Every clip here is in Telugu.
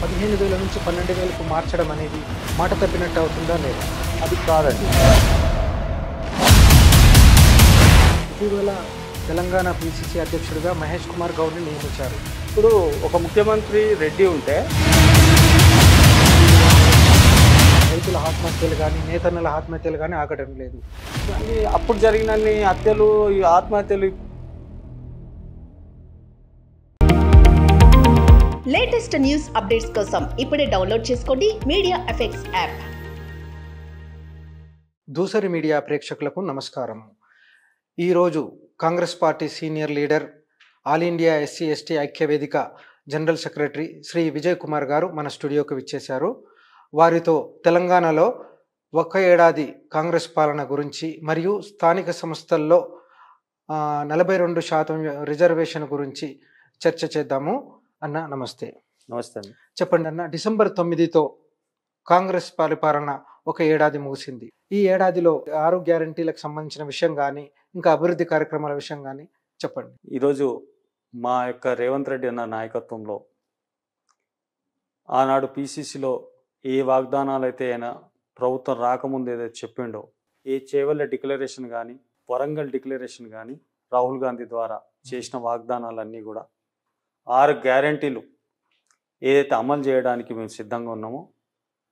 15,000 నుంచి 12,000కు మార్చడం అనేది మాట తప్పినట్టు అవుతుందా లేదా? అది కాదండి. ఇటీవల తెలంగాణ పిసిసి అధ్యక్షుడిగా మహేష్ కుమార్ గౌడ్ని నియమించారు. ఇప్పుడు ఒక ముఖ్యమంత్రి రెడ్డి ఉంటే రైతుల ఆత్మహత్యలు కానీ నేతన్నల ఆత్మహత్యలు కానీ ఆగడం లేదు. అన్ని అప్పుడు జరిగినన్ని హత్యలు, ఈ ఆత్మహత్యలు. లేటెస్ట్ న్యూస్ అప్డేట్స్ కోసం ఇప్పుడే డౌన్లోడ్ చేసుకోండి మీడియా ఎఫెక్ట్స్ యాప్. దూసరి మీడియా ప్రేక్షకులకు నమస్కారం. ఈరోజు Congress party senior leader, all India SC ST ఐక్యవేదిక జనరల్ సెక్రటరీ శ్రీ విజయ్ కుమార్ గారు మన స్టూడియోకి విచ్చేశారు. వారితో తెలంగాణలో ఒక్క ఏడాది కాంగ్రెస్ పాలన గురించి మరియు స్థానిక సంస్థల్లో 42% రిజర్వేషన్ గురించి చర్చ చేద్దాము. అన్న నమస్తే. నమస్తే అండి. చెప్పండి అన్న, డిసెంబర్ 9తో కాంగ్రెస్ పరిపాలన ఒక ఏడాది ముగిసింది. ఈ ఏడాదిలో 6 గ్యారంటీలకు సంబంధించిన విషయం కానీ ఇంకా అభివృద్ధి కార్యక్రమాల విషయం కానీ చెప్పండి. ఈరోజు మా యొక్క రేవంత్ రెడ్డి అన్న నాయకత్వంలో ఆనాడు పిసిసిలో ఏ వాగ్దానాలు అయితే ఆయన ప్రభుత్వం రాకముందు ఏదైతే చెప్పిండో, ఏ చేవల్ల డిక్లరేషన్ కానీ వరంగల్ డిక్లరేషన్ కానీ రాహుల్ గాంధీ ద్వారా చేసిన వాగ్దానాలన్నీ కూడా 6 గ్యారంటీలు ఏదైతే అమలు చేయడానికి మేము సిద్ధంగా ఉన్నామో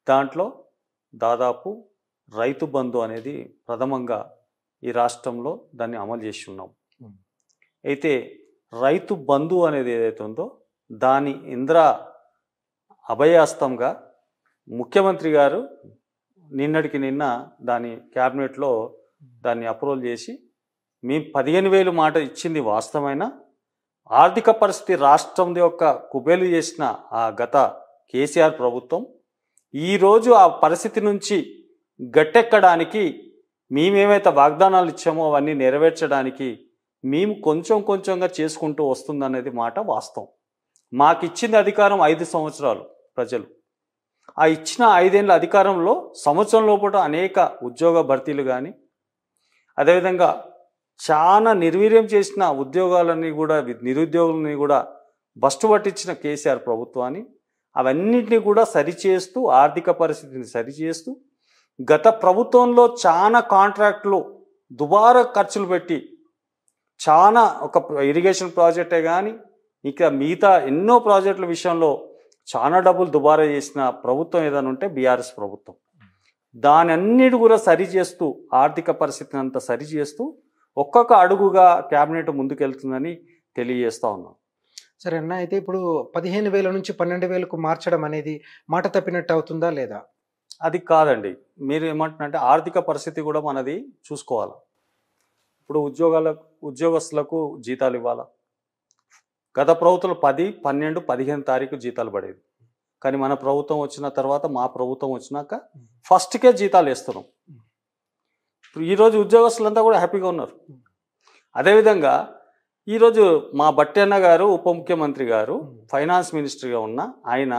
దాంట్లో దాదాపు రైతు బంధు అనేది ప్రథమంగా ఈ రాష్ట్రంలో దాన్ని అమలు చేసి ఉన్నాం. అయితే రైతు బంధు అనేది ఏదైతే ఉందో దాని అభయాస్తంగా ముఖ్యమంత్రి గారు నిన్నటికి నిన్న దాని క్యాబినెట్లో దాన్ని అప్రూవల్ చేసి మేము 15,000 మాట ఇచ్చింది వాస్తవమైన ఆర్థిక పరిస్థితి రాష్ట్రం యొక్క కుబేలు చేసిన ఆ గత కేసీఆర్ ప్రభుత్వం ఈరోజు ఆ పరిస్థితి నుంచి గట్టెక్కడానికి మేమేమైతే వాగ్దానాలు ఇచ్చామో అవన్నీ నెరవేర్చడానికి మేము కొంచెంగా చేసుకుంటూ వస్తుందనేది మాట వాస్తవం. మాకు ఇచ్చింది అధికారం 5 సంవత్సరాలు ప్రజలు. ఆ ఇచ్చిన 5 ఏళ్ళ అధికారంలో సంవత్సరం లోపల అనేక ఉద్యోగ భర్తీలు కానీ అదేవిధంగా చాలా నిర్వీర్యం చేసిన ఉద్యోగాలని కూడా నిరుద్యోగులని కూడా బస్టు పట్టించిన కేసీఆర్ ప్రభుత్వాన్ని అవన్నింటినీ కూడా సరిచేస్తూ ఆర్థిక పరిస్థితిని సరిచేస్తూ గత ప్రభుత్వంలో చాలా కాంట్రాక్టులు దుబారా ఖర్చులు పెట్టి చాలా ఒక ఇరిగేషన్ ప్రాజెక్టే కానీ ఇక మిగతా ఎన్నో ప్రాజెక్టుల విషయంలో చాలా డబ్బులు దుబారా చేసిన ప్రభుత్వం ఏదైనా ఉంటే బీఆర్ఎస్ ప్రభుత్వం. దాని అన్నిటి కూడా సరిచేస్తూ ఆర్థిక పరిస్థితిని అంతా సరిచేస్తూ ఒక్కొక్క అడుగుగా క్యాబినెట్ ముందుకెళ్తుందని తెలియజేస్తూ ఉన్నాం. సరే అన్న, అయితే ఇప్పుడు 15,000 నుంచి 12,000కు మార్చడం అనేది మాట తప్పినట్టు అవుతుందా లేదా? అది కాదండి. మీరు ఏమంటున్నారంటే ఆర్థిక పరిస్థితి కూడా మనది చూసుకోవాలి. ఇప్పుడు ఉద్యోగస్తులకు జీతాలు ఇవ్వాలా. గత ప్రభుత్వం 10, 12, 15 తారీఖు జీతాలు పడేది. కానీ మన ప్రభుత్వం వచ్చిన తర్వాత మా ప్రభుత్వం వచ్చినాక ఫస్ట్కే జీతాలు వేస్తున్నాం. ఈరోజు ఉద్యోగస్తులంతా కూడా హ్యాపీగా ఉన్నారు. అదేవిధంగా ఈరోజు మా బట్టి అన్న గారు ఉప ముఖ్యమంత్రి గారు ఫైనాన్స్ మినిస్టర్గా ఉన్న ఆయన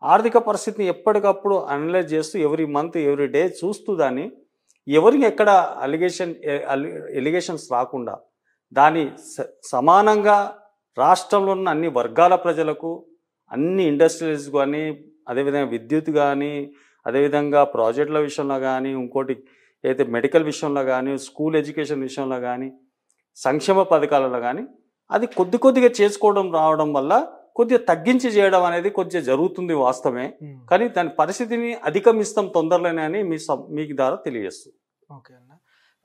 ఆర్థిక పరిస్థితిని ఎప్పటికప్పుడు అనలైజ్ చేస్తూ ఎవ్రీ మంత్ ఎవ్రీ డే చూస్తూ దాన్ని ఎవరికి ఎక్కడ ఎలిగేషన్స్ రాకుండా దాన్ని సమానంగా రాష్ట్రంలో ఉన్న అన్ని వర్గాల ప్రజలకు, అన్ని ఇండస్ట్రీస్ కానీ అదేవిధంగా విద్యుత్ కానీ అదేవిధంగా ప్రాజెక్టుల విషయంలో కానీ ఇంకోటి అయితే మెడికల్ విషయంలో కానీ స్కూల్ ఎడ్యుకేషన్ విషయంలో కానీ సంక్షేమ పథకాలలో కానీ అది కొద్దిగా చేసుకోవడం రావడం వల్ల కొద్దిగా తగ్గించి చేయడం అనేది కొద్దిగా జరుగుతుంది వాస్తవమే. కానీ దాని పరిస్థితిని అధిగమిస్తాం తొందరలోనే అని మీకు ద్వారా తెలియజేస్తుంది. ఓకే అన్న.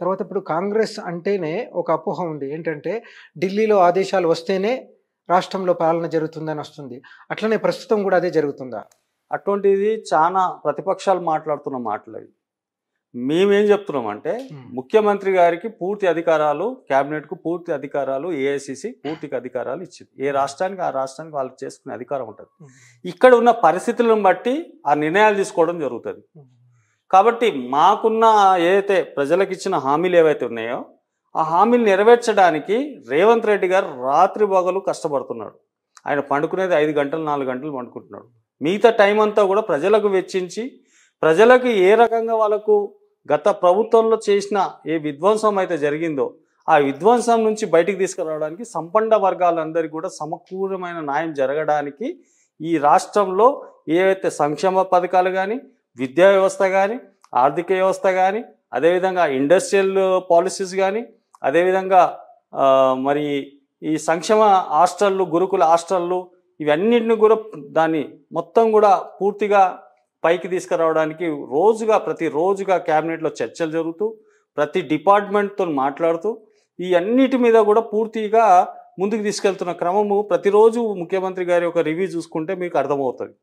తర్వాత ఇప్పుడు కాంగ్రెస్ అంటేనే ఒక అపోహ ఉంది, ఏంటంటే ఢిల్లీలో ఆదేశాలు వస్తేనే రాష్ట్రంలో పాలన జరుగుతుందని వస్తుంది. అట్లనే ప్రస్తుతం కూడా అదే జరుగుతుందా? అటువంటిది చాలా ప్రతిపక్షాలు మాట్లాడుతున్న మాటలు. మేమేం చెప్తున్నామంటే ముఖ్యమంత్రి గారికి పూర్తి అధికారాలు, క్యాబినెట్కు పూర్తి అధికారాలు, ఏఐసిసి పూర్తి అధికారాలు ఇచ్చింది. ఏ రాష్ట్రానికి ఆ రాష్ట్రానికి వాళ్ళకి చేసుకునే అధికారం ఉంటుంది. ఇక్కడ ఉన్న పరిస్థితులను బట్టి ఆ నిర్ణయాలు తీసుకోవడం జరుగుతుంది. కాబట్టి మాకున్న ఏదైతే ప్రజలకు ఇచ్చిన హామీలు ఏవైతే ఉన్నాయో ఆ హామీలు నెరవేర్చడానికి రేవంత్ రెడ్డి గారు రాత్రి పగలు కష్టపడుతున్నాడు. ఆయన పండుకునేది 5 గంటలు 4 గంటలు పండుకుంటున్నాడు. మిగతా టైం అంతా కూడా ప్రజలకు వెచ్చించి ప్రజలకు ఏ రకంగా వాళ్ళకు గత ప్రభుత్వంలో చేసిన ఏ విధ్వంసం అయితే జరిగిందో ఆ విధ్వంసం నుంచి బయటికి తీసుకురావడానికి సంపన్న వర్గాలందరికీ కూడా సమకూలమైన న్యాయం జరగడానికి ఈ రాష్ట్రంలో ఏవైతే సంక్షేమ పథకాలు కానీ, విద్యా వ్యవస్థ కానీ, ఆర్థిక వ్యవస్థ కానీ, అదేవిధంగా ఇండస్ట్రియల్ పాలసీస్ కానీ, అదేవిధంగా మరి ఈ సంక్షేమ హాస్టళ్ళు, గురుకుల హాస్టళ్ళు, ఇవన్నిటిని కూడా దాన్ని మొత్తం కూడా పూర్తిగా పైకి తీసుకురావడానికి ప్రతిరోజుగా క్యాబినెట్లో చర్చలు జరుగుతూ, ప్రతి డిపార్ట్మెంట్తో మాట్లాడుతూ, ఈ అన్నిటి మీద కూడా పూర్తిగా ముందుకు తీసుకెళ్తున్న క్రమము ప్రతిరోజు ముఖ్యమంత్రి గారి ఒక రివ్యూ చూసుకుంటే మీకు అర్థమవుతుంది.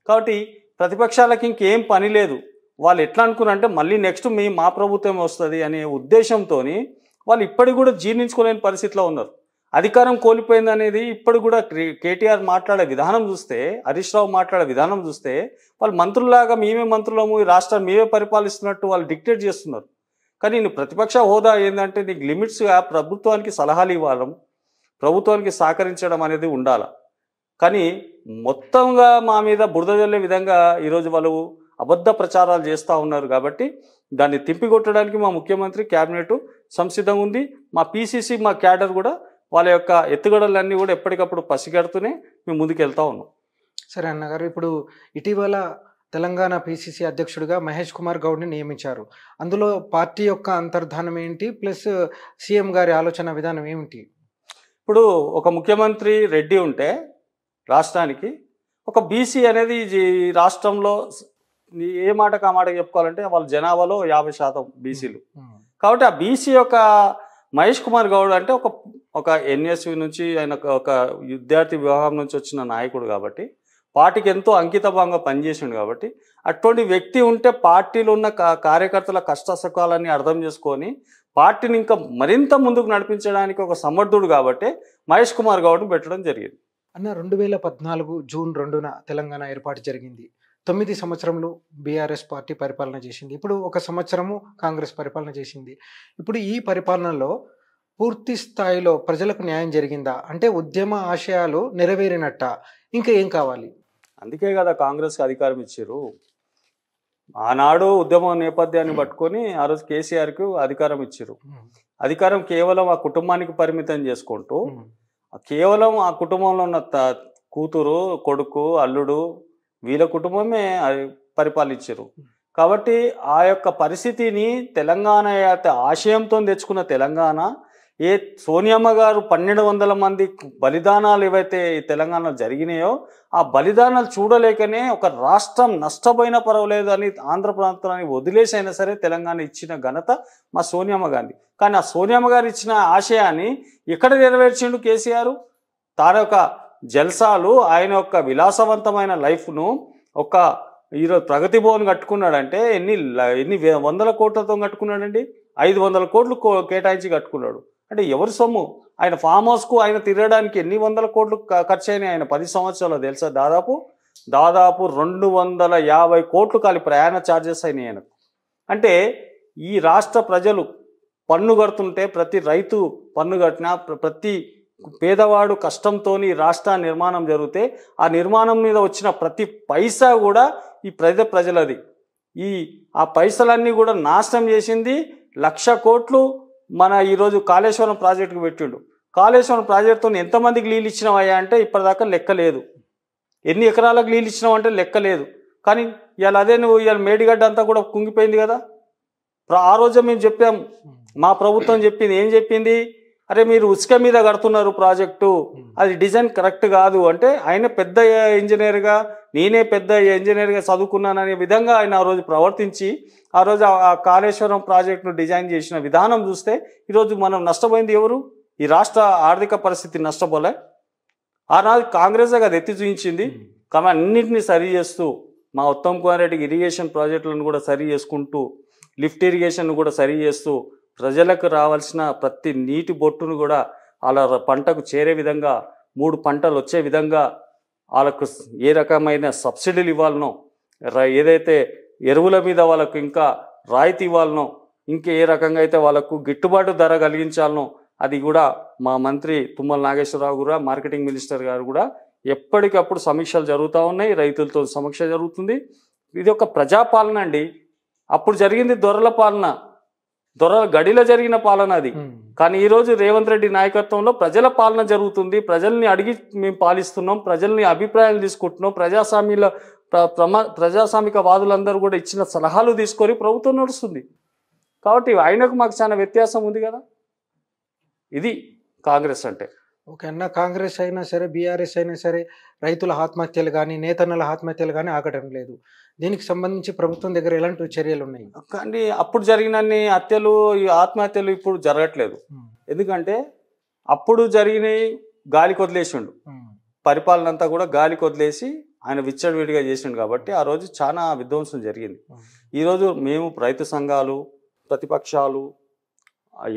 కాబట్టి ప్రతిపక్షాలకి ఇంకేం పని లేదు. వాళ్ళు ఎట్లా అనుకున్నారంటే మళ్ళీ నెక్స్ట్ మా ప్రభుత్వం వస్తుంది అనే ఉద్దేశంతో వాళ్ళు ఇప్పటికి కూడా జీర్ణించుకోలేని పరిస్థితిలో ఉన్నారు. అధికారం కోల్పోయింది అనేది ఇప్పుడు కూడా కేటీఆర్ మాట్లాడే విధానం చూస్తే, హరీష్ రావు మాట్లాడే విధానం చూస్తే, వాళ్ళు మంత్రుల్లాగా మేమే మంత్రులము, ఈ రాష్ట్రాన్ని మేమే పరిపాలిస్తున్నట్టు వాళ్ళు డిక్టేట్ చేస్తున్నారు. కానీ నేను ప్రతిపక్ష హోదా ఏంటంటే నీకు లిమిట్స్గా ప్రభుత్వానికి సలహాలు ఇవ్వడం, ప్రభుత్వానికి సహకరించడం అనేది ఉండాలి. కానీ మొత్తంగా మా మీద బురద జల్లే విధంగా ఈరోజు వాళ్ళు అబద్ధ ప్రచారాలు చేస్తూ ఉన్నారు. కాబట్టి దాన్ని తిప్పికొట్టడానికి మా ముఖ్యమంత్రి క్యాబినెట్ సంసిద్ధంగా ఉంది. మా పీసీసీ, మా క్యాడర్ కూడా వాళ్ళ యొక్క ఎత్తుగడలన్నీ కూడా ఎప్పటికప్పుడు పసిగడుతూనే మేము ముందుకు వెళ్తూ ఉన్నాం. సరే అన్నగారు, ఇప్పుడు ఇటీవల తెలంగాణ పీసీసీ అధ్యక్షుడిగా మహేష్ కుమార్ గౌడ్ని నియమించారు. అందులో పార్టీ యొక్క అంతర్ధానం ఏంటి, ప్లస్ సీఎం గారి ఆలోచన విధానం ఏమిటి? ఇప్పుడు ఒక ముఖ్యమంత్రి రెడ్డి ఉంటే రాష్ట్రానికి, ఒక బీసీ అనేది ఈ రాష్ట్రంలో ఏ మాటకు ఆ మాట చెప్పుకోవాలంటే వాళ్ళ జనాభాలో 50% బీసీలు. కాబట్టి ఆ బీసీ యొక్క మహేష్ కుమార్ గౌడ్ అంటే ఒక ఎన్ఎస్వి నుంచి ఆయన ఒక విద్యార్థి విభాగం నుంచి వచ్చిన నాయకుడు కాబట్టి, పార్టీకి ఎంతో అంకితభావంగా పనిచేసిండు. కాబట్టి అటువంటి వ్యక్తి ఉంటే పార్టీలో ఉన్న కార్యకర్తల కష్టసుఖాలన్నీ అర్థం చేసుకొని పార్టీని ఇంకా మరింత ముందుకు నడిపించడానికి ఒక సమర్థుడు కాబట్టి మహేష్ కుమార్ గౌడ్ని పెట్టడం జరిగింది. అన్న, 2014 జూన్ 2న తెలంగాణ ఏర్పాటు జరిగింది. 9 సంవత్సరంలో బీఆర్ఎస్ పార్టీ పరిపాలన చేసింది. ఇప్పుడు 1 సంవత్సరము కాంగ్రెస్ పరిపాలన చేసింది. ఇప్పుడు ఈ పరిపాలనలో పూర్తి స్థాయిలో ప్రజలకు న్యాయం జరిగిందా? అంటే ఉద్యమ ఆశయాలు నెరవేరినట్ట, ఇంకా ఏం కావాలి? అందుకే కదా కాంగ్రెస్కి అధికారం ఇచ్చారు. ఆనాడు ఉద్యమ నేపథ్యాన్ని పట్టుకొని ఆ రోజు కేసీఆర్కు అధికారం ఇచ్చారు. అధికారం కేవలం ఆ కుటుంబానికి పరిమితం చేసుకుంటూ, కేవలం ఆ కుటుంబంలో ఉన్న కూతురు, కొడుకు, అల్లుడు, వీళ్ళ కుటుంబమే పరిపాలించారు. కాబట్టి ఆ యొక్క పరిస్థితిని తెలంగాణ ఆశయంతో తెచ్చుకున్న తెలంగాణ, ఏ సోనియమ్మ గారు 1200 మంది బలిదానాలు ఏవైతే తెలంగాణలో జరిగినాయో ఆ బలిదానాలు చూడలేకనే ఒక రాష్ట్రం నష్టపోయినా పర్వాలేదు అని ఆంధ్ర ప్రాంతాన్ని వదిలేసి అయినా సరే తెలంగాణ ఇచ్చిన ఘనత మా సోనియమ్మ గాంధీ. కానీ ఆ సోనియమ్మ గారు ఇచ్చిన ఆశయాన్ని ఎక్కడ నెరవేర్చిండు కేసీఆర్? తన యొక్క జల్సాలు, ఆయన యొక్క విలాసవంతమైన లైఫ్ను ఒక ఈరోజు ప్రగతి భవన్ కట్టుకున్నాడంటే ఎన్ని వందల కోట్లతో కట్టుకున్నాడండి? 500 కోట్లు కేటాయించి కట్టుకున్నాడు. అంటే ఎవరి సొమ్ము? ఆయన ఫామ్ హౌస్కు ఆయన తిరగడానికి ఎన్ని వందల కోట్లు ఖర్చు అయినాయి ఆయన 10 సంవత్సరాలు తెలుసా? దాదాపు 250 కోట్లు కాలి ప్రయాణ ఛార్జెస్ అయినాయి ఆయనకు. అంటే ఈ రాష్ట్ర ప్రజలు పన్ను కడుతుంటే, ప్రతి రైతు పన్ను కట్టినా, ప్రతి పేదవాడు కష్టంతో రాష్ట్ర నిర్మాణం జరిగితే ఆ నిర్మాణం మీద వచ్చిన ప్రతి పైసా కూడా ఈ ప్రజలది. ఆ పైసలన్నీ కూడా నాశనం చేసింది. 1,00,000 కోట్లు మన ఈరోజు కాళేశ్వరం ప్రాజెక్టుకు పెట్టిండు. కాళేశ్వరం ప్రాజెక్టుతో ఎంతమందికి నీళ్ళు ఇచ్చినావయ్యా అంటే ఇప్పటిదాకా లెక్క లేదు. ఎన్ని ఎకరాలకు నీళ్ళు ఇచ్చినావు అంటే లెక్క లేదు. కానీ ఇవాళ అదే నువ్వు ఇవాళ మేడిగడ్డ అంతా కూడా కుంగిపోయింది కదా. ఆ రోజే మేము చెప్పాం, మా ప్రభుత్వం చెప్పింది ఏం చెప్పింది? అరే మీరు ఉసుక మీద కడుతున్నారు ప్రాజెక్టు, అది డిజైన్ కరెక్ట్ కాదు అంటే, ఆయన పెద్ద ఇంజనీర్గా, నేనే పెద్ద ఇంజనీర్గా చదువుకున్నాననే విధంగా ఆయన ఆ రోజు ప్రవర్తించి ఆ రోజు ఆ కాళేశ్వరం ప్రాజెక్టును డిజైన్ చేసిన విధానం చూస్తే ఈరోజు మనం నష్టపోయింది ఎవరు? ఈ రాష్ట్ర ఆర్థిక పరిస్థితి నష్టపోలే. ఆనాడు కాంగ్రెస్ అది ఎత్తి చూపించింది. కానీ అన్నింటినీ సరి చేస్తూ మా ఉత్తమ్ కుమార్ రెడ్డికి ఇరిగేషన్ ప్రాజెక్టులను కూడా సరి చేసుకుంటూ, లిఫ్ట్ ఇరిగేషన్ కూడా సరి చేస్తూ, ప్రజలకు రావాల్సిన ప్రతి నీటి బొట్టును కూడా వాళ్ళ పంటకు చేరే విధంగా, 3 పంటలు వచ్చే విధంగా వాళ్ళకు ఏ రకమైన సబ్సిడీలు ఇవ్వాలనో, ఏదైతే ఎరువుల మీద వాళ్ళకు ఇంకా రాయితీ ఇవ్వాలనో, ఇంకా ఏ రకంగా అయితే వాళ్ళకు గిట్టుబాటు ధర కలిగించాలనో అది కూడా మా మంత్రి తుమ్మల నాగేశ్వరరావు కూడా, మార్కెటింగ్ మినిస్టర్ గారు కూడా ఎప్పటికప్పుడు సమీక్షలు జరుగుతూ ఉన్నాయి. రైతులతో సమీక్ష జరుగుతుంది. ఇది ఒక ప్రజాపాలన అండి. అప్పుడు జరిగింది దొరల పాలన, దొరల గడిలో జరిగిన పాలన అది. కానీ ఈరోజు రేవంత్ రెడ్డి నాయకత్వంలో ప్రజల పాలన జరుగుతుంది. ప్రజల్ని అడిగి మేము పాలిస్తున్నాం, ప్రజల్ని అభిప్రాయాలు తీసుకుంటున్నాం, ప్రజాస్వామిక వాదులందరూ కూడా ఇచ్చిన సలహాలు తీసుకొని ప్రభుత్వం నడుస్తుంది. కాబట్టి ఆయనకు మాకు చాలా వ్యత్యాసం ఉంది కదా. ఇది కాంగ్రెస్ అంటే. ఓకే అన్న, కాంగ్రెస్ అయినా సరే బీఆర్ఎస్ అయినా సరే రైతుల ఆత్మహత్యలు కానీ నేతన్నల ఆత్మహత్యలు కానీ ఆగడం లేదు. దీనికి సంబంధించి ప్రభుత్వం దగ్గర ఎలాంటి చర్యలు ఉన్నాయి? కానీ అప్పుడు జరిగినన్ని హత్యలు ఈ ఆత్మహత్యలు ఇప్పుడు జరగట్లేదు. ఎందుకంటే అప్పుడు జరిగినవి గాలికి వదిలేసిండు, పరిపాలన అంతా కూడా గాలికి వదిలేసి ఆయన విచ్చలవిడిగా చేసిండు. కాబట్టి ఆ రోజు చాలా విధ్వంసం జరిగింది. ఈరోజు మేము రైతు సంఘాలు, ప్రతిపక్షాలు,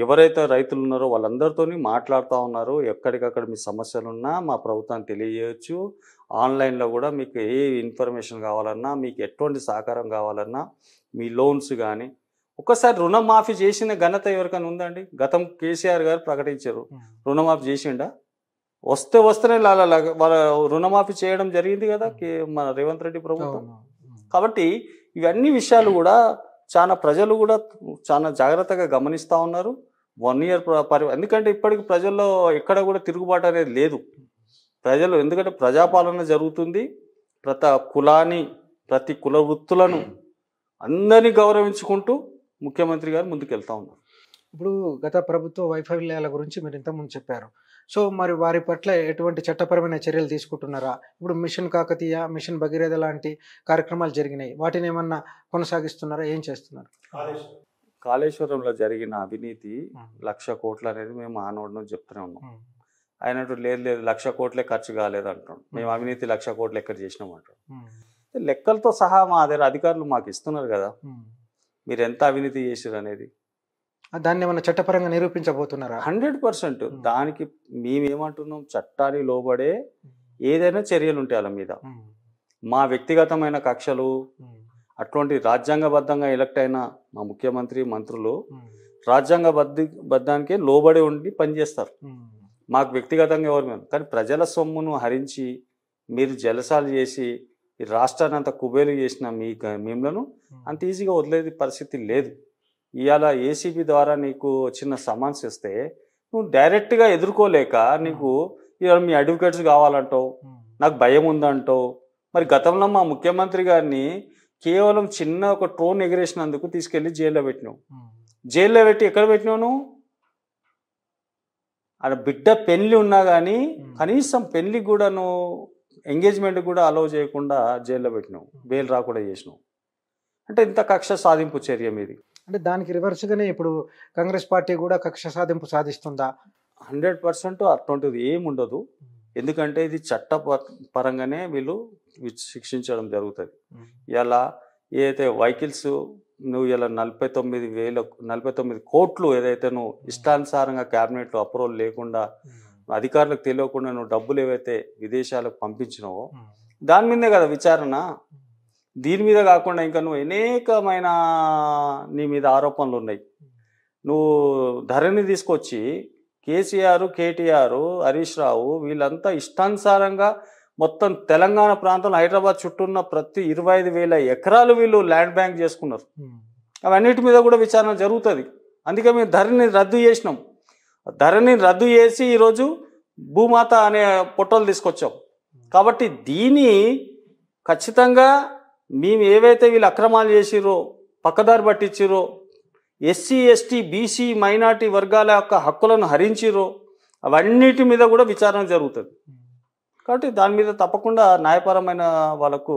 ఎవరైతే రైతులు ఉన్నారో వాళ్ళందరితో మాట్లాడుతూ ఉన్నారు. ఎక్కడికక్కడ మీ సమస్యలు ఉన్నా మా ప్రభుత్వానికి తెలియజేయచ్చు. ఆన్లైన్లో కూడా మీకు ఏ ఇన్ఫర్మేషన్ కావాలన్నా, మీకు ఎటువంటి సహకారం కావాలన్నా, మీ లోన్స్ కానీ ఒక్కసారి రుణమాఫీ చేసిన ఘనత ఎవరికైనా ఉందండి? గతం కేసీఆర్ గారు ప్రకటించారు, రుణమాఫీ చేసిండా? వస్తేనే వాళ్ళ రుణమాఫీ చేయడం జరిగింది కదా మన రేవంత్ రెడ్డి ప్రభుత్వం. కాబట్టి ఇవన్నీ విషయాలు కూడా చాలా ప్రజలు కూడా చాలా జాగ్రత్తగా గమనిస్తూ ఉన్నారు. 1 year ఎందుకంటే ఇప్పటికి ప్రజల్లో ఎక్కడ కూడా తిరుగుబాటు అనేది లేదు. ప్రజలు ఎందుకంటే ప్రజాపాలన జరుగుతుంది. ప్రతి కులాన్ని, ప్రతి కుల వృత్తులను అందరినీ గౌరవించుకుంటూ ముఖ్యమంత్రి గారు ముందుకెళ్తా ఉన్నారు. ఇప్పుడు గత ప్రభుత్వ వైఫల్యాల గురించి మీరు ఇంతకుముందు చెప్పారు. సో మరి వారి పట్ల ఎటువంటి చట్టపరమైన చర్యలు తీసుకుంటున్నారా? ఇప్పుడు మిషన్ కాకతీయ, మిషన్ భగీరథ లాంటి కార్యక్రమాలు జరిగినాయి, వాటిని ఏమన్నా కొనసాగిస్తున్నారా? ఏం చేస్తున్నారు? కాళేశ్వరంలో జరిగిన అవినీతి 1,00,000 కోట్లు అనేది మేము ఆనోడ్ను చెప్తూనే ఉన్నాం. అయినట్టు లేదు 1,00,000 కోట్లే ఖర్చు కాలేదు అంటాం. మేము అవినీతి 1,00,000 కోట్లు ఎక్కడ చేసినాం అంటాం. లెక్కలతో సహా మా దగ్గర అధికారులు మాకు ఇస్తున్నారు కదా, మీరు ఎంత అవినీతి చేసారు అనేది. దాన్ని ఏమన్నా చట్టపరంగా నిరూపించబోతున్నారా? 100%. దానికి మేమేమంటున్నాం, చట్టాన్ని లోబడే ఏదైనా చర్యలు ఉంటాయి వాళ్ళ మీద. మా వ్యక్తిగతమైన కక్షలు, అటువంటి రాజ్యాంగబద్ధంగా ఎలక్ట్ అయిన మా ముఖ్యమంత్రి, మంత్రులు రాజ్యాంగబద్ధానికే లోబడి ఉండి పనిచేస్తారు. మాకు వ్యక్తిగతంగా ఎవరు మేము. కానీ ప్రజల సొమ్మును హరించి మీరు జలసాలు చేసి ఈ రాష్ట్రాన్ని అంత కుబేలు చేసిన మిమ్మల్ని అంత ఈజీగా వదిలేది పరిస్థితి లేదు. ఇవాళ ఏసీబీ ద్వారా నీకు చిన్న సమన్స్ ఇస్తే నువ్వు డైరెక్ట్గా ఎదుర్కోలేక నీకు ఇవాళ మీ అడ్వకేట్స్ కావాలంటావు, నాకు భయం ఉందంటావు. మరి గతంలో మా ముఖ్యమంత్రి గారిని కేవలం చిన్న ఒక ట్రోన్ ఎగిరేసినందుకు తీసుకెళ్ళి జైల్లో పెట్టినావు. జైల్లో పెట్టి ఎక్కడ పెట్టినావు నువ్వు? ఆడ బిడ్డ పెళ్లి ఉన్నా కానీ కనీసం పెళ్లికి కూడా నువ్వు ఎంగేజ్మెంట్ కూడా అలౌ చేయకుండా జైల్లో పెట్టినావు, బెయిల్ రాకుండా చేసినావు. అంటే ఇంత కక్ష సాధింపు చర్య మీది. అంటే దానికి రివర్స్గానే ఇప్పుడు కాంగ్రెస్ పార్టీ కూడా కక్ష సాధింపు సాధిస్తుందా? 100% అటువంటిది ఏముండదు. ఎందుకంటే ఇది చట్టపరంగానే వీళ్ళు శిక్షించడం జరుగుతుంది. ఇలా ఏదైతే వెహికల్స్ నువ్వు ఇలా 49 కోట్లు ఏదైతే నువ్వు ఇష్టానుసారంగా క్యాబినెట్లో అప్రూవల్ లేకుండా అధికారులకు తెలియకుండా నువ్వు డబ్బులు ఏవైతే విదేశాలకు పంపించినావో దాని మీదే కదా విచారణ. దీని మీద కాకుండా ఇంకా నువ్వు అనేకమైన నీ మీద ఆరోపణలు ఉన్నాయి. నువ్వు ధరణి తీసుకొచ్చి కేసీఆర్, కేటీఆర్, హరీష్ రావు వీళ్ళంతా ఇష్టానుసారంగా మొత్తం తెలంగాణ ప్రాంతంలో హైదరాబాద్ చుట్టూ ఉన్న ప్రతి 25,000 ఎకరాలు వీళ్ళు ల్యాండ్ బ్యాంక్ చేసుకున్నారు. అవన్నిటి మీద కూడా విచారణ జరుగుతుంది. అందుకే మేము ధరణిని రద్దు చేసినాం. ధరణిని రద్దు చేసి ఈరోజు భూమాత అనే పొట్టలు తీసుకొచ్చాం. కాబట్టి దీన్ని ఖచ్చితంగా మేము ఏవైతే వీళ్ళు అక్రమాలు చేసిరో, పక్కదారి పట్టించిరో, ఎస్సీ, ఎస్టీ, బీసీ, మైనార్టీ వర్గాల యొక్క హక్కులను హరించిరో అవన్నిటి మీద కూడా విచారణ జరుగుతుంది. కాబట్టి దాని మీద తప్పకుండా న్యాయపరమైన వాళ్ళకు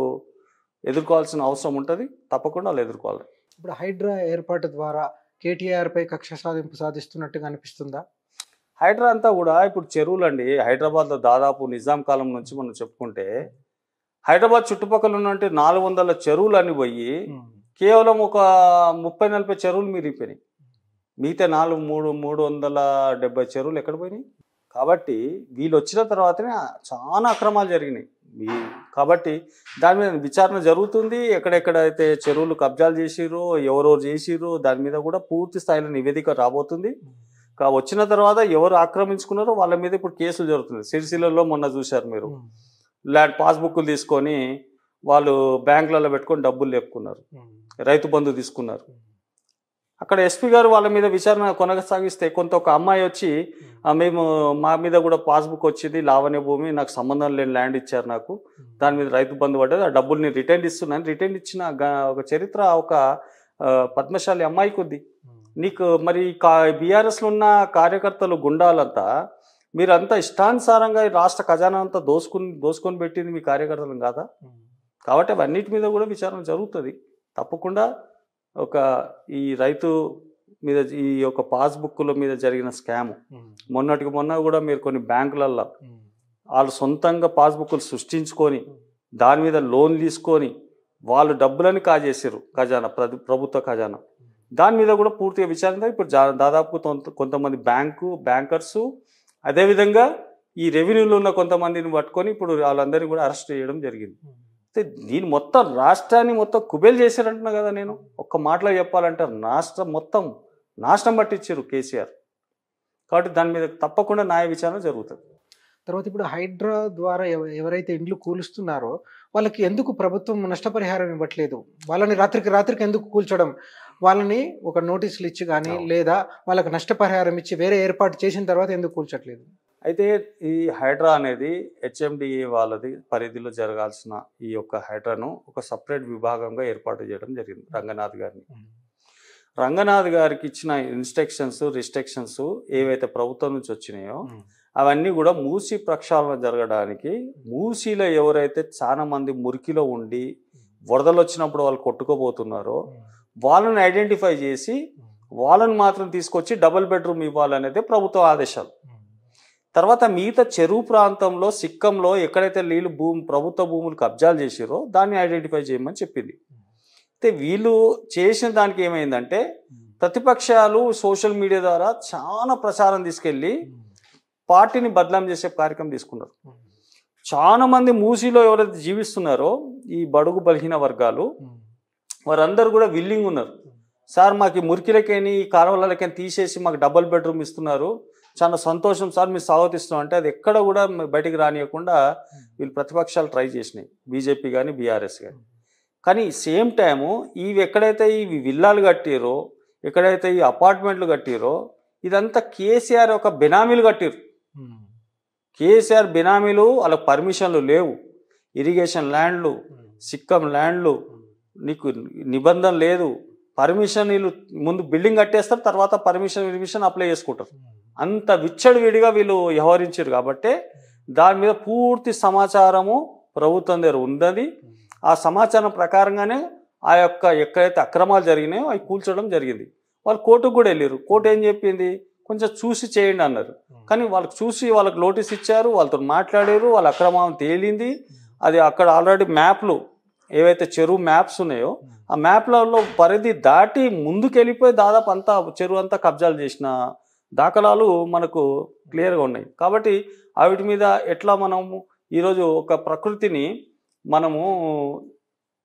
ఎదుర్కోవాల్సిన అవసరం ఉంటుంది. తప్పకుండా వాళ్ళు ఎదుర్కోవాలి. ఇప్పుడు హైడ్రా ఏర్పాటు ద్వారా కేటీఆర్పై కక్ష సాధింపు సాధిస్తున్నట్టుగా అనిపిస్తుందా? హైడ్రా అంతా కూడా ఇప్పుడు చెరువులు అండి. హైదరాబాద్లో దాదాపు నిజాం కాలం నుంచి మనం చెప్పుకుంటే హైదరాబాద్ చుట్టుపక్కల ఉన్నట్టు 400 చెరువులు అని పోయి కేవలం ఒక 30-40 చెరువులు మిగిలిపోయినాయి. మిగతా 370 చెరువులు ఎక్కడ పోయినాయి? కాబట్టి వీళ్ళు వచ్చిన తర్వాతనే చాలా అక్రమాలు జరిగినాయి. కాబట్టి దాని మీద విచారణ జరుగుతుంది. ఎక్కడెక్కడైతే చెరువులు కబ్జాలు చేసిరో, ఎవరెవరు చేసిరో దాని మీద కూడా పూర్తి స్థాయిలో నివేదిక రాబోతుంది. వచ్చిన తర్వాత ఎవరు ఆక్రమించుకున్నారో వాళ్ళ మీద ఇప్పుడు కేసులు జరుగుతుంది. సిరిసిల్లలో మొన్న చూశారు మీరు, ల్యాండ్ పాస్బుక్లు తీసుకొని వాళ్ళు బ్యాంకులలో పెట్టుకొని డబ్బులు లేపుకున్నారు, రైతు బంధు తీసుకున్నారు. అక్కడ ఎస్పీ గారు వాళ్ళ మీద విచారణ కొనసాగిస్తే కొంత ఒక అమ్మాయి వచ్చి మేము మా మీద కూడా పాస్బుక్ వచ్చింది, లావణ్య భూమి, నాకు సంబంధం లేని ల్యాండ్ ఇచ్చారు, నాకు దాని మీద రైతు బంధు పడ్డది, ఆ డబ్బులు నేను రిటర్న్ ఇస్తున్నాను, రిటర్న్ ఇచ్చిన ఒక చరిత్ర ఒక పద్మశాలి అమ్మాయికి ఉంది. నీకు మరి బీఆర్ఎస్లో ఉన్న కార్యకర్తలు గుండాలంతా మీరంతా ఇష్టానుసారంగా ఈ రాష్ట్ర ఖజానా అంతా దోసుకొని పెట్టింది మీ కార్యకర్తలను కాదా? కాబట్టి అవన్నిటి మీద కూడా విచారణ జరుగుతుంది తప్పకుండా. ఒక ఈ రైతు మీద ఈ యొక్క పాస్బుక్ల మీద జరిగిన స్కామ్ మొన్నటికి మొన్న కూడా మీరు కొన్ని బ్యాంకులల్లో వాళ్ళు సొంతంగా పాస్బుక్లు సృష్టించుకొని దాని మీద లోన్ తీసుకొని వాళ్ళు డబ్బులని కాజేసారు ఖజానా, ప్రభుత్వ ఖజానా. దాని మీద కూడా పూర్తిగా విచారణ ఇప్పుడు దాదాపు కొంతమంది బ్యాంకర్సు అదేవిధంగా ఈ రెవెన్యూలో ఉన్న కొంతమందిని పట్టుకొని ఇప్పుడు వాళ్ళందరినీ కూడా అరెస్ట్ చేయడం జరిగింది. అయితే దీని మొత్తం రాష్ట్రాన్ని మొత్తం కుబేలు చేశారంటున్నా కదా. నేను ఒక్క మాటలో చెప్పాలంటే రాష్ట్రం మొత్తం నాశనం పట్టించారు కేసీఆర్. కాబట్టి దాని మీద తప్పకుండా న్యాయ విచారణ జరుగుతుంది. తర్వాత ఇప్పుడు హైడ్రా ద్వారా ఎవరైతే ఇండ్లు కూలుస్తున్నారో వాళ్ళకి ఎందుకు ప్రభుత్వం నష్టపరిహారం ఇవ్వట్లేదు? వాళ్ళని రాత్రికి ఎందుకు కూల్చడం? వాళ్ళని ఒక నోటీసులు ఇచ్చి కానీ లేదా వాళ్ళకి నష్టపరిహారం ఇచ్చి వేరే ఏర్పాటు చేసిన తర్వాత ఎందుకు కూల్చట్లేదు? అయితే ఈ హైడ్రా అనేది హెచ్ఎండిఏ వాళ్ళది పరిధిలో జరగాల్సిన ఈ యొక్క హైడ్రాను ఒక సపరేట్ విభాగంగా ఏర్పాటు చేయడం జరిగింది రంగనాథ్ గారిని. రంగనాథ్ గారికి ఇచ్చిన ఇన్స్ట్రక్షన్స్ రిస్ట్రిక్షన్స్ ఏవైతే ప్రభుత్వం నుంచి వచ్చినాయో అవన్నీ కూడా మూసీ ప్రక్షాళన జరగడానికి, మూసీలో ఎవరైతే చాలా మంది మురికిలో ఉండి వరదలు వచ్చినప్పుడు వాళ్ళు కొట్టుకోబోతున్నారో వాళ్ళని ఐడెంటిఫై చేసి వాళ్ళని మాత్రం తీసుకొచ్చి డబుల్ బెడ్రూమ్ ఇవ్వాలనేది ప్రభుత్వ ఆదేశాలు. తర్వాత మిగతా చెరువు ప్రాంతంలో సిక్కంలో ఎక్కడైతే నీళ్ళు ప్రభుత్వ భూములు కబ్జాలు చేసిరో దాన్ని ఐడెంటిఫై చేయమని చెప్పింది. అయితే వీళ్ళు చేసిన దానికి ఏమైందంటే ప్రతిపక్షాలు సోషల్ మీడియా ద్వారా చాలా ప్రచారం తీసుకెళ్ళి పార్టీని బదనాం చేసే కార్యక్రమం తీసుకున్నారు. చాలా మంది మూసీలో ఎవరైతే జీవిస్తున్నారో ఈ బడుగు బలహీన వర్గాలు వారందరూ కూడా విల్లింగ్ ఉన్నారు. సార్ మాకు మురికిలకేని ఈ కాలువలకేని తీసేసి మాకు డబుల్ బెడ్రూమ్ ఇస్తున్నారు, చాలా సంతోషం సార్ మీరు స్వాగతిస్తున్నాం అంటే అది ఎక్కడ కూడా బయటికి రానియకుండా వీళ్ళు ప్రతిపక్షాలు ట్రై చేసినాయి, బీజేపీ కానీ బీఆర్ఎస్ కానీ. కానీ సేమ్ టైము ఇవి ఎక్కడైతే ఇవి విల్లాలు కట్టిరో ఎక్కడైతే ఈ అపార్ట్మెంట్లు కట్టిరో ఇదంతా కేసీఆర్ ఒక బినామీలు కట్టిరు. కేసీఆర్ బినామీలు, వాళ్ళకి పర్మిషన్లు లేవు, ఇరిగేషన్ ల్యాండ్లు, సిక్కం ల్యాండ్లు, నీకు నిబంధన లేదు, పర్మిషన్ వీళ్ళు ముందు బిల్డింగ్ కట్టేస్తారు తర్వాత పర్మిషన్ అప్లై చేసుకుంటారు. అంత విచ్చడివిడిగా వీళ్ళు వ్యవహరించారు. కాబట్టి దాని మీద పూర్తి సమాచారము ప్రభుత్వం దగ్గర ఉన్నది. ఆ సమాచారం ప్రకారంగానే ఆ యొక్క ఎక్కడైతే అక్రమాలు జరిగినాయో అవి కూల్చడం జరిగింది. వాళ్ళు కోర్టుకు కూడా వెళ్ళారు. కోర్టు ఏం చెప్పింది, కొంచెం చూసి చేయండి అన్నారు. కానీ వాళ్ళకి చూసి వాళ్ళకి నోటీస్ ఇచ్చారు, వాళ్ళతో మాట్లాడారు, వాళ్ళ అక్రమం తేలింది. అది అక్కడ ఆల్రెడీ మ్యాప్లు ఏవైతే చెరువు మ్యాప్స్ ఉన్నాయో ఆ మ్యాప్లలో పరిధి దాటి ముందుకు వెళ్ళిపోయి దాదాపు అంతా చెరువు అంతా కబ్జాలు చేసిన దాఖలాలు మనకు క్లియర్గా ఉన్నాయి. కాబట్టి వీటి మీద ఎట్లా మనము ఈరోజు ఒక ప్రకృతిని మనము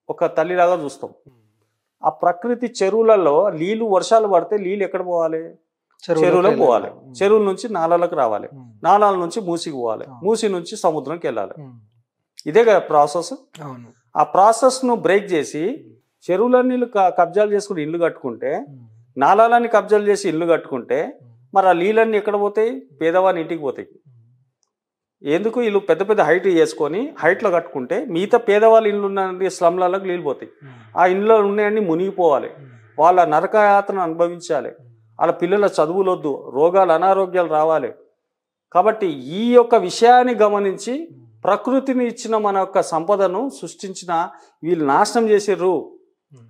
ఒక తల్లిలాగా చూస్తాం. ఆ ప్రకృతి చెరువులలో నీళ్లు వర్షాలు పడితే నీళ్ళు ఎక్కడ పోవాలి, చెరువులకు పోవాలి, చెరువుల నుంచి నాలాలకు రావాలి, నాలాల నుంచి మూసికి పోవాలి, మూసి నుంచి సముద్రంకి వెళ్ళాలి. ఇదే కదా ప్రాసెస్. ఆ ప్రాసెస్ను బ్రేక్ చేసి చెరువులన్నీ నీళ్ళు కబ్జాలు చేసుకుని ఇల్లు కట్టుకుంటే, నాలాలని కబ్జాలు చేసి ఇల్లు కట్టుకుంటే మరి ఆ నీళ్ళన్నీ ఎక్కడ పోతాయి, పేదవాని ఇంటికి పోతాయి. ఎందుకు వీళ్ళు పెద్ద పెద్ద హైట్ చేసుకొని హైట్లో కట్టుకుంటే మిగతా పేదవాళ్ళ ఇల్లు ఉన్న స్లమ్లకు నీళ్ళు పోతాయి. ఆ ఇంట్లో ఉన్నాయన్నీ మునిగిపోవాలి, వాళ్ళ నరకయాత్రను అనుభవించాలి, వాళ్ళ పిల్లల చదువులొద్దు, రోగాలు అనారోగ్యాలు రావాలి. కాబట్టి ఈ యొక్క విషయాన్ని గమనించి ప్రకృతిని ఇచ్చిన మన యొక్క సంపదను సృష్టించిన వీళ్ళు నాశనం చేసారు.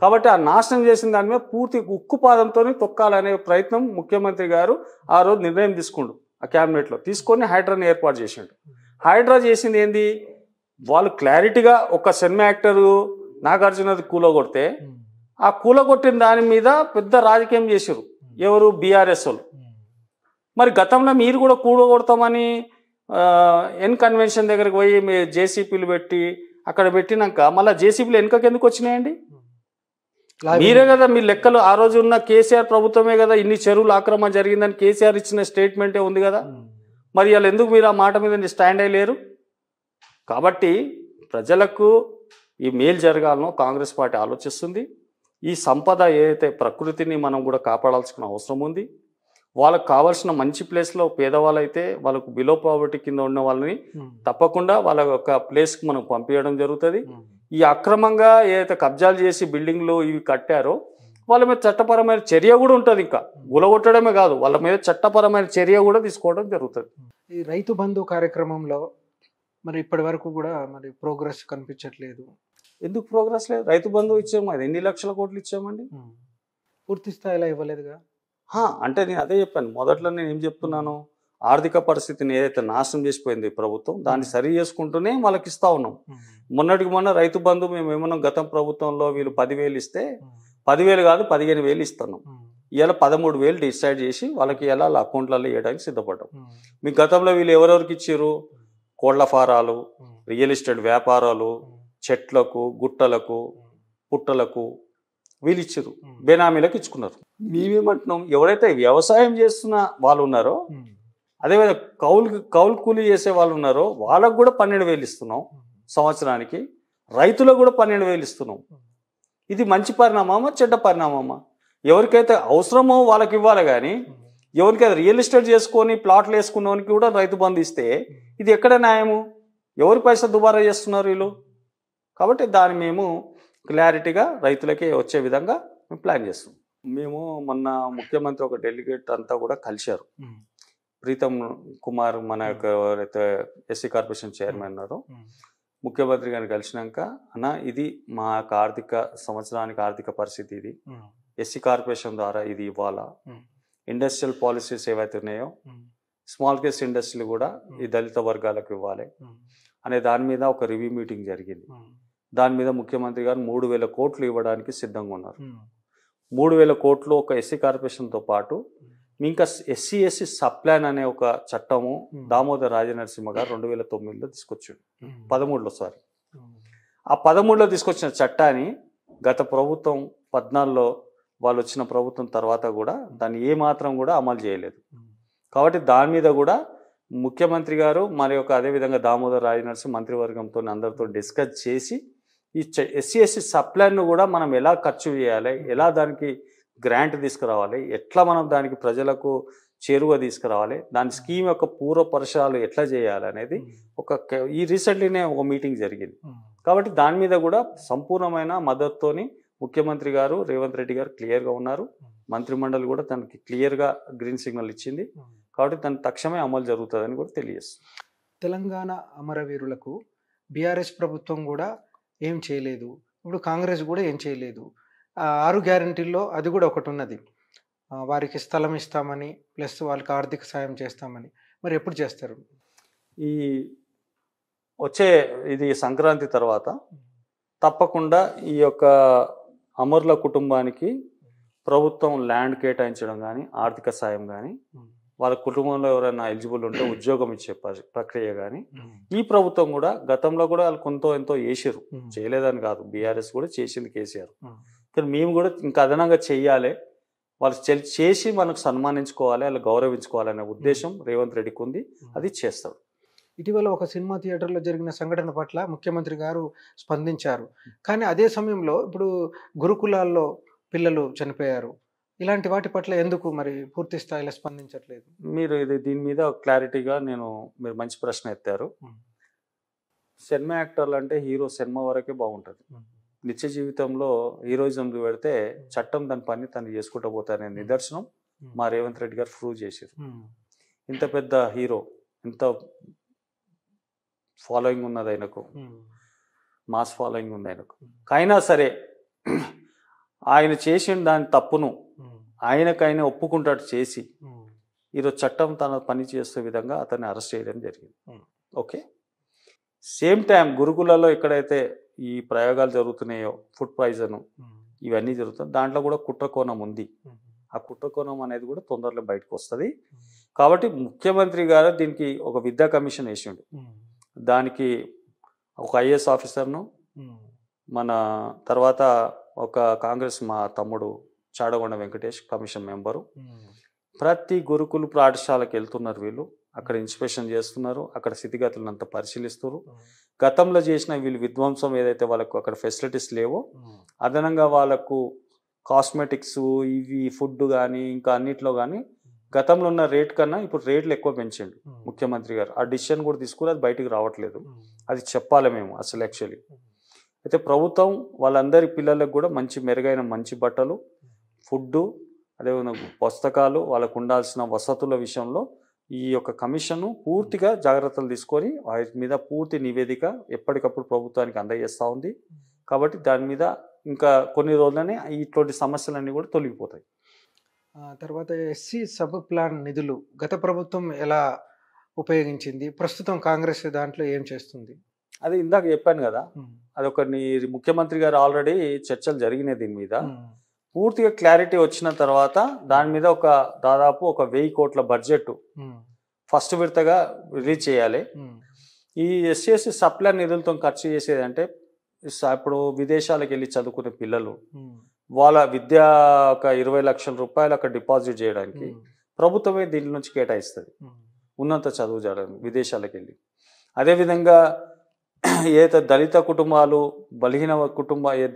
కాబట్టి ఆ నాశనం చేసిన దాని మీద పూర్తి ఉక్కుపాదంతో తొక్కాలనే ప్రయత్నం ముఖ్యమంత్రి గారు ఆ రోజు నిర్ణయం తీసుకుండు. ఆ క్యాబినెట్లో తీసుకొని హైడ్రాని ఏర్పాటు చేసిండు. హైడ్రా చేసింది ఏంది, వాళ్ళు క్లారిటీగా ఒక సినిమా యాక్టరు నాగార్జునది కూలగొడితే ఆ కూలగొట్టిన దాని మీద పెద్ద రాజకీయం చేశారు ఎవరు, బీఆర్ఎస్ వాళ్ళు. మరి గతంలో మీరు కూడా కూలగొడతామని ఎన్ కన్వెన్షన్ దగ్గరికి పోయి జేసీపీలు పెట్టి అక్కడ పెట్టినాక మళ్ళీ జేసీపీలు వెనుకకి ఎందుకు వచ్చినాయండి? మీరే కదా మీ లెక్కలు ఆ రోజు ఉన్న కేసీఆర్ ప్రభుత్వమే కదా ఇన్ని చెరువులు ఆక్రమణ జరిగిందని కేసీఆర్ ఇచ్చిన స్టేట్మెంటే ఉంది కదా. మరి వాళ్ళు ఎందుకు మీరు ఆ మాట మీద స్టాండ్ అయ్యలేరు? కాబట్టి ప్రజలకు ఈ మేలు జరగాలనో కాంగ్రెస్ పార్టీ ఆలోచిస్తుంది. ఈ సంపద ఏదైతే ప్రకృతిని మనం కూడా కాపాడాల్సిన అవసరం ఉంది. వాళ్ళకు కావాల్సిన మంచి ప్లేస్లో పేదవాళ్ళు అయితే వాళ్ళకు బిలో పావర్టీ కింద ఉన్న వాళ్ళని తప్పకుండా వాళ్ళ యొక్క ప్లేస్కి మనం పంపించడం జరుగుతుంది. ఈ అక్రమంగా ఏదైతే కబ్జాలు చేసి బిల్డింగ్లు ఇవి కట్టారో వాళ్ళ మీద చట్టపరమైన చర్య కూడా ఉంటుంది. ఇంకా గులగొట్టడమే కాదు, వాళ్ళ మీద చట్టపరమైన చర్య కూడా తీసుకోవడం జరుగుతుంది. ఈ రైతు బంధు కార్యక్రమంలో మరి ఇప్పటి వరకు కూడా మరి ప్రోగ్రెస్ కనిపించట్లేదు. ఎందుకు ప్రోగ్రెస్ లేదు? రైతు బంధు ఇచ్చాము, అది ఎన్ని లక్షల కోట్లు ఇచ్చామండి? పూర్తి స్థాయిలో ఇవ్వలేదుగా. అంటే నేను అదే చెప్పాను మొదట్లో. నేను ఏం చెప్తున్నాను, ఆర్థిక పరిస్థితిని ఏదైతే నాశనం చేసిపోయింది ప్రభుత్వం, దాన్ని సరి చేసుకుంటూనే వాళ్ళకి ఇస్తా ఉన్నాం. మొన్నటికి మొన్న రైతు బంధు మేము ఏమన్నా గతం ప్రభుత్వంలో వీళ్ళు 10,000 ఇస్తే 10,000 కాదు 15,000 ఇస్తున్నాం. ఇలా 13,000 డిసైడ్ చేసి వాళ్ళకి ఎలా అకౌంట్లలో వేయడానికి సిద్ధపడ్డాం. మీ గతంలో వీళ్ళు ఎవరెవరికి ఇచ్చారు? కోళ్ల ఫారాలు, రియల్ ఎస్టేట్ వ్యాపారాలు, చెట్లకు, గుట్టలకు, పుట్టలకు వీళ్ళు ఇచ్చారు, బేనామీలకు ఇచ్చుకున్నారు. మేమేమంటున్నాం, ఎవరైతే వ్యవసాయం చేస్తున్న వాళ్ళు ఉన్నారో, అదేవిధంగా కౌలు కూలీ చేసే వాళ్ళు ఉన్నారో వాళ్ళకు కూడా 12,000 ఇస్తున్నాం సంవత్సరానికి. రైతులకు కూడా 12,000 ఇస్తున్నాం. ఇది మంచి పరిణామమా చెడ్డ పరిణామమా? ఎవరికైతే అవసరమో వాళ్ళకి ఇవ్వాలి, కానీ ఎవరికైతే రియల్ ఎస్టేట్ చేసుకొని ప్లాట్లు వేసుకున్నవానికి కూడా రైతు బంధు ఇస్తే ఇది ఎక్కడ న్యాయము? ఎవరి పైసా దుబారా చేస్తున్నారు వీళ్ళు? కాబట్టి దాన్ని మేము క్లారిటీగా రైతులకే వచ్చే విధంగా మేము ప్లాన్ చేస్తాం. మేము మొన్న ముఖ్యమంత్రి ఒక డెలిగేట్ అంతా కూడా కలిశారు. ప్రీతం కుమార్ మన యొక్క ఎవరైతే ఎస్సీ కార్పొరేషన్ చైర్మన్ ఉన్నారో ముఖ్యమంత్రి గారిని కలిసినాక, అన్న ఇది మా యొక్క సంవత్సరానికి ఆర్థిక పరిస్థితి, ఇది ఎస్సీ కార్పొరేషన్ ద్వారా ఇది ఇవ్వాలా, ఇండస్ట్రియల్ పాలసీస్ ఏవైతే ఉన్నాయో స్మాల్ కేస్ ఇండస్ట్రీలు కూడా ఈ దళిత వర్గాలకు ఇవ్వాలి అనే దాని మీద ఒక రివ్యూ మీటింగ్ జరిగింది. దాని మీద ముఖ్యమంత్రి గారు 3,000 కోట్లు ఇవ్వడానికి సిద్ధంగా ఉన్నారు. 3,000 కోట్లు ఒక ఎస్సీ కార్పొరేషన్తో పాటు ఇంకా ఎస్సీ సప్లాన్ అనే ఒక చట్టము దామోదర్ రాజనరసింహ గారు 2009లో తీసుకొచ్చాడు, 13లో సారీ. ఆ 13లో తీసుకొచ్చిన చట్టాన్ని గత ప్రభుత్వం 14లో వాళ్ళు వచ్చిన ప్రభుత్వం తర్వాత కూడా దాన్ని ఏమాత్రం కూడా అమలు చేయలేదు. కాబట్టి దాని మీద కూడా ముఖ్యమంత్రి గారు మరి ఒక అదేవిధంగా దామోదర్ రాజనరసింహ మంత్రివర్గంతో అందరితో డిస్కస్ చేసి ఈ ఎస్సీ సప్లాన్ను కూడా మనం ఎలా ఖర్చు చేయాలి, ఎలా దానికి గ్రాంట్ తీసుకురావాలి, ఎట్లా మనం దానికి ప్రజలకు చేరువ తీసుకురావాలి, దాని స్కీమ్ యొక్క పూర్వ పరిసరాలు ఎట్లా చేయాలి అనేది ఈ రీసెంట్లీనే ఒక మీటింగ్ జరిగింది. కాబట్టి దాని మీద కూడా సంపూర్ణమైన మద్దతుతోని ముఖ్యమంత్రి గారు రేవంత్ రెడ్డి గారు క్లియర్గా ఉన్నారు. మంత్రిమండలి కూడా తనకి క్లియర్గా గ్రీన్ సిగ్నల్ ఇచ్చింది. కాబట్టి దాని తక్షణమే అమలు జరుగుతుందని కూడా తెలియజేస్తుంది. తెలంగాణ అమరవీరులకు బీఆర్ఎస్ ప్రభుత్వం కూడా ఏం చేయలేదు, ఇప్పుడు కాంగ్రెస్ కూడా ఏం చేయలేదు. 6 గ్యారంటీల్లో అది కూడా ఒకటి ఉన్నది, వారికి స్థలం ఇస్తామని ప్లస్ వాళ్ళకి ఆర్థిక సాయం చేస్తామని. మరి ఎప్పుడు చేస్తారు? ఈ వచ్చే ఇది సంక్రాంతి తర్వాత తప్పకుండా ఈ యొక్క అమరుల కుటుంబానికి ప్రభుత్వం ల్యాండ్ కేటాయించడం కానీ ఆర్థిక సాయం కానీ, వాళ్ళ కుటుంబంలో ఎవరైనా ఎలిజిబుల్ ఉంటే ఉద్యోగం ఇచ్చే ప్రక్రియ కానీ ఈ ప్రభుత్వం కూడా గతంలో కూడా వాళ్ళు కొంత ఎంతో చేసారు, చేయలేదని కాదు, బీఆర్ఎస్ కూడా చేసింది కేసీఆర్. కానీ మేము కూడా ఇంకా అదనంగా చెయ్యాలి, వాళ్ళు చేసి మనకు సన్మానించుకోవాలి, వాళ్ళు గౌరవించుకోవాలనే ఉద్దేశం రేవంత్ రెడ్డికి ఉంది, అది చేస్తారు. ఇటీవల ఒక సినిమా థియేటర్లో జరిగిన సంఘటన పట్ల ముఖ్యమంత్రి గారు స్పందించారు. కానీ అదే సమయంలో ఇప్పుడు గురుకులాల్లో పిల్లలు చనిపోయారు, ఇలాంటి వాటి పట్ల ఎందుకు మరి పూర్తి స్థాయిలో స్పందించట్లేదు? మీరు దీని మీద క్లారిటీగా మీరు మంచి ప్రశ్న ఎత్తారు. సినిమా యాక్టర్లు అంటే హీరో సినిమా వరకే బాగుంటుంది, నిత్య జీవితంలో హీరోయిజం పెడితే చట్టం దాని పని తను చేసుకుంటూ పోతారనే నిదర్శనం మా రేవంత్ రెడ్డి గారు ప్రూవ్ చేశారు. ఇంత పెద్ద హీరో, ఇంత ఫాలోయింగ్ ఉన్నది ఆయనకు, మాస్ ఫాలోయింగ్ ఉంది ఆయనకు. అయినా సరే ఆయన చేసిన దాని తప్పును ఆయనకైనా ఒప్పుకుంటాడు చేసి ఈరోజు చట్టం తన పని చేసే విధంగా అతన్ని అరెస్ట్ చేయడం జరిగింది. ఓకే, సేమ్ టైం గురుకులలో ఎక్కడైతే ఈ ప్రయోగాలు జరుగుతున్నాయో, ఫుడ్ పాయిజన్ ఇవన్నీ జరుగుతాయి, దాంట్లో కూడా కుట్రకోణం ఉంది. ఆ కుట్రకోణం అనేది కూడా తొందరలో బయటకు వస్తుంది. కాబట్టి ముఖ్యమంత్రి గారు దీనికి ఒక విద్యా కమిషన్ వేసిండు. దానికి ఒక ఐఏఎస్ ఆఫీసర్ను, మన తర్వాత ఒక కాంగ్రెస్ మా తమ్ముడు చాడగొండ వెంకటేష్ కమిషన్ మెంబరు, ప్రతి గురుకులు పాఠశాలకు వెళ్తున్నారు వీళ్ళు, అక్కడ ఇన్స్పెక్షన్ చేస్తున్నారు, అక్కడ స్థితిగతులను అంతా పరిశీలిస్తారు. గతంలో చేసిన వీళ్ళు విధ్వంసం ఏదైతే వాళ్ళకు అక్కడ ఫెసిలిటీస్ లేవో అదనంగా వాళ్ళకు కాస్మెటిక్స్ ఇవి ఫుడ్ కానీ ఇంకా అన్నిట్లో కానీ గతంలో ఉన్న రేట్ కన్నా ఇప్పుడు రేట్లు ఎక్కువ పెంచండి ముఖ్యమంత్రి గారు. ఆ డిసిషన్ కూడా తీసుకుని అది బయటికి రావట్లేదు. అది చెప్పాలి మేము అసలు యాక్చువల్లీ. అయితే ప్రభుత్వం వాళ్ళందరి పిల్లలకు కూడా మంచి మెరుగైన మంచి బట్టలు, ఫుడ్డు, అదేవిధంగా పుస్తకాలు, వాళ్ళకు ఉండాల్సిన వసతుల విషయంలో ఈ యొక్క కమిషన్ పూర్తిగా జాగ్రత్తలు తీసుకొని వాటి మీద పూర్తి నివేదిక ఎప్పటికప్పుడు ప్రభుత్వానికి అందజేస్తూ ఉంది. కాబట్టి దాని మీద ఇంకా కొన్ని రోజులనే ఇటువంటి సమస్యలన్నీ కూడా తొలగిపోతాయి. తర్వాత ఎస్సీ సబ్ ప్లాన్ నిధులు గత ప్రభుత్వం ఎలా ఉపయోగించింది, ప్రస్తుతం కాంగ్రెస్ దాంట్లో ఏం చేస్తుంది? అది ఇందాక చెప్పాను కదా, అదొక ముఖ్యమంత్రి గారు ఆల్రెడీ చర్చలు జరిగినాయి దీని మీద. పూర్తిగా క్లారిటీ వచ్చిన తర్వాత దాని మీద దాదాపు 1000 కోట్ల బడ్జెట్ ఫస్ట్ విడతగా రిలీజ్ చేయాలి. ఈ ఎస్సీ సప్లాన్ నిధులతో ఖర్చు చేసేదంటే ఇప్పుడు విదేశాలకు వెళ్ళి చదువుకునే పిల్లలు వాళ్ళ విద్యా 20 లక్షల రూపాయలు అక్కడ డిపాజిట్ చేయడానికి ప్రభుత్వమే దీని నుంచి కేటాయిస్తుంది ఉన్నత చదువు చేయడానికి విదేశాలకు వెళ్ళి. అదేవిధంగా ఏదైతే దళిత కుటుంబాలు బలహీన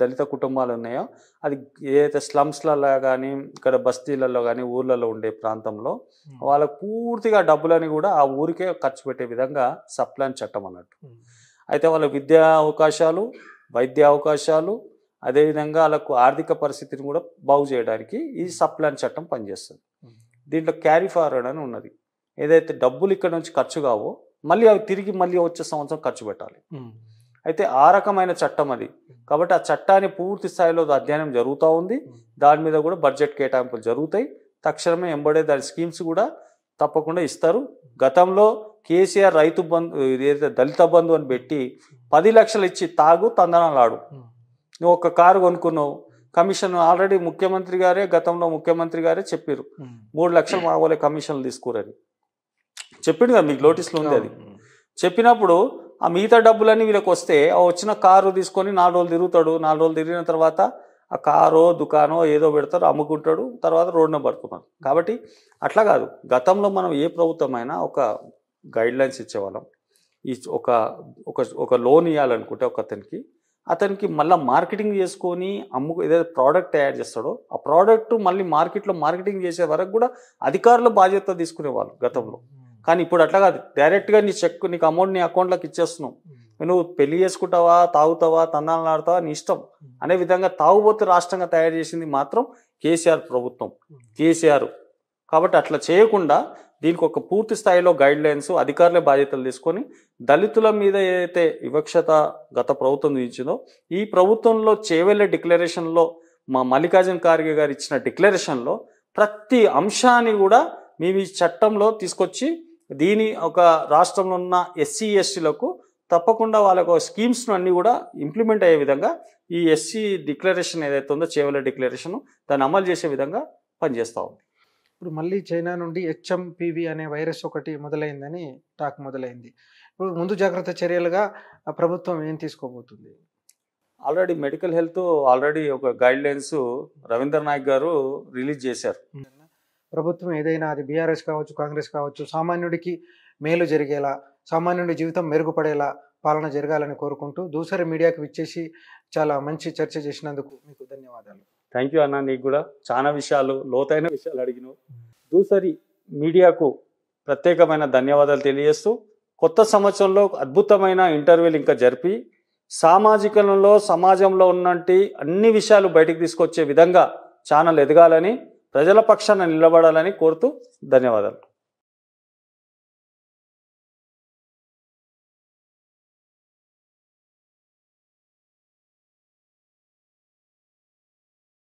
దళిత కుటుంబాలు ఉన్నాయో అది ఏదైతే స్లమ్స్లలో కానీ ఇక్కడ బస్తీలలో కానీ ఊర్లలో ఉండే ప్రాంతంలో వాళ్ళకు పూర్తిగా డబ్బులని కూడా ఆ ఊరికే ఖర్చు పెట్టే విధంగా సప్లాన్ చట్టం అన్నట్టు. అయితే వాళ్ళ విద్యా అవకాశాలు, వైద్య అవకాశాలు, అదేవిధంగా వాళ్ళకు ఆర్థిక పరిస్థితిని కూడా బాగు చేయడానికి ఈ సప్లాన్ చట్టం పనిచేస్తుంది. దీంట్లో క్యారీ ఫార్వర్డ్ అని ఉన్నది. ఏదైతే డబ్బులు ఇక్కడ నుంచి ఖర్చు కావో మళ్ళీ అవి తిరిగి వచ్చే సంవత్సరం ఖర్చు పెట్టాలి. అయితే ఆ రకమైన చట్టం అది. కాబట్టి ఆ చట్టాన్ని పూర్తి స్థాయిలో అధ్యయనం జరుగుతూ ఉంది. దాని మీద కూడా బడ్జెట్ కేటాయింపులు జరుగుతాయి. తక్షణమే ఎంబడే దాని స్కీమ్స్ కూడా తప్పకుండా ఇస్తారు. గతంలో కేసీఆర్ రైతు బంధు ఏదైతే దళిత బంధు అని పెట్టి 10 లక్షలు ఇచ్చి తాగు తందనాలాడు. నువ్వు ఒక కారు కొనుక్కున్నావు, కమిషన్ ఆల్రెడీ ముఖ్యమంత్రి గారే గతంలో ముఖ్యమంత్రి గారే చెప్పారు 3 లక్షలు మా వాళ్ళే కమిషన్లు తీసుకురని చెప్పిండు కదా, మీకు నోటీసులో ఉంది. అది చెప్పినప్పుడు ఆ మిగతా డబ్బులన్నీ వీళ్ళకి వస్తే ఆ వచ్చిన కారు తీసుకొని 4 రోజులు తిరుగుతాడు. 4 రోజులు తిరిగిన తర్వాత ఆ కారో దుకాణో ఏదో పెడతారు, అమ్ముకుంటాడు, తర్వాత రోడ్డున పడుతున్నారు. కాబట్టి అట్లా కాదు. గతంలో మనం ఏ ప్రభుత్వమైనా ఒక గైడ్ లైన్స్ ఇచ్చేవాళ్ళం. ఈ ఒక లోన్ ఇవ్వాలనుకుంటే అతనికి మళ్ళీ మార్కెటింగ్ చేసుకొని ఏదైతే ప్రోడక్ట్ తయారు చేస్తాడో ఆ ప్రోడక్ట్ మళ్ళీ మార్కెట్లో మార్కెటింగ్ చేసే వరకు కూడా అధికారులు బాధ్యత తీసుకునేవాళ్ళు గతంలో. కానీ ఇప్పుడు అట్లా కాదు. డైరెక్ట్గా నీకు అమౌంట్ నీ అకౌంట్లోకి ఇచ్చేస్తున్నావు. నువ్వు పెళ్లి చేసుకుంటావా, తాగుతావా, తందాలు ఆడతావా నీ ఇష్టం అనే విధంగా తాగుబోతు రాష్ట్రంగా తయారు చేసింది మాత్రం కేసీఆర్ ప్రభుత్వం, కేసీఆర్. కాబట్టి అట్లా చేయకుండా దీనికి ఒక పూర్తి స్థాయిలో గైడ్ లైన్స్ అధికారులే బాధ్యతలు తీసుకొని దళితుల మీద ఏదైతే వివక్షత గత ప్రభుత్వం విధించిందో ఈ ప్రభుత్వంలో చేవెళ్ళే డిక్లరేషన్లో మా మల్లికార్జున ఖార్గే గారు ఇచ్చిన డిక్లరేషన్లో ప్రతి అంశాన్ని కూడా మేము ఈ చట్టంలో తీసుకొచ్చి దీని ఒక రాష్ట్రంలో ఉన్న ఎస్సీ ఎస్టీలకు తప్పకుండా వాళ్ళకు స్కీమ్స్ను అన్నీ కూడా ఇంప్లిమెంట్ అయ్యే విధంగా ఈ ఎస్సీ డిక్లరేషన్ ఏదైతే ఉందో చేవెళ్ళ డిక్లరేషన్ దాన్ని అమలు చేసే విధంగా పనిచేస్తూ ఉంది. ఇప్పుడు మళ్ళీ చైనా నుండి HMPV అనే వైరస్ ఒకటి మొదలైందని టాక్ మొదలైంది. ఇప్పుడు ముందు జాగ్రత్త చర్యలుగా ప్రభుత్వం ఏం తీసుకోబోతుంది? ఆల్రెడీ మెడికల్ హెల్త్ ఆల్రెడీ ఒక గైడ్ లైన్స్ రవీంద్ర నాయక్ గారు రిలీజ్ చేశారు. ప్రభుత్వం ఏదైనా అది బీఆర్ఎస్ కావచ్చు, కాంగ్రెస్ కావచ్చు, సామాన్యుడికి మేలు జరిగేలా, సామాన్యుడి జీవితం మెరుగుపడేలా పాలన జరగాలని కోరుకుంటూ దూసరి మీడియాకి విచ్చేసి చాలా మంచి చర్చ చేసినందుకు మీకు ధన్యవాదాలు. థ్యాంక్ యూ అన్న. నీకు కూడా చాలా విషయాలు, లోతైన విషయాలు అడిగినావు. దూసరి మీడియాకు ప్రత్యేకమైన ధన్యవాదాలు తెలియజేస్తూ కొత్త సంవత్సరంలో అద్భుతమైన ఇంటర్వ్యూలు ఇంకా జరిపి సమాజంలో ఉన్నట్టు అన్ని విషయాలు బయటికి తీసుకొచ్చే విధంగా ఛానల్ ఎదగాలని, ప్రజల పక్షాన నిలబడాలని కోరుతూ ధన్యవాదాలు.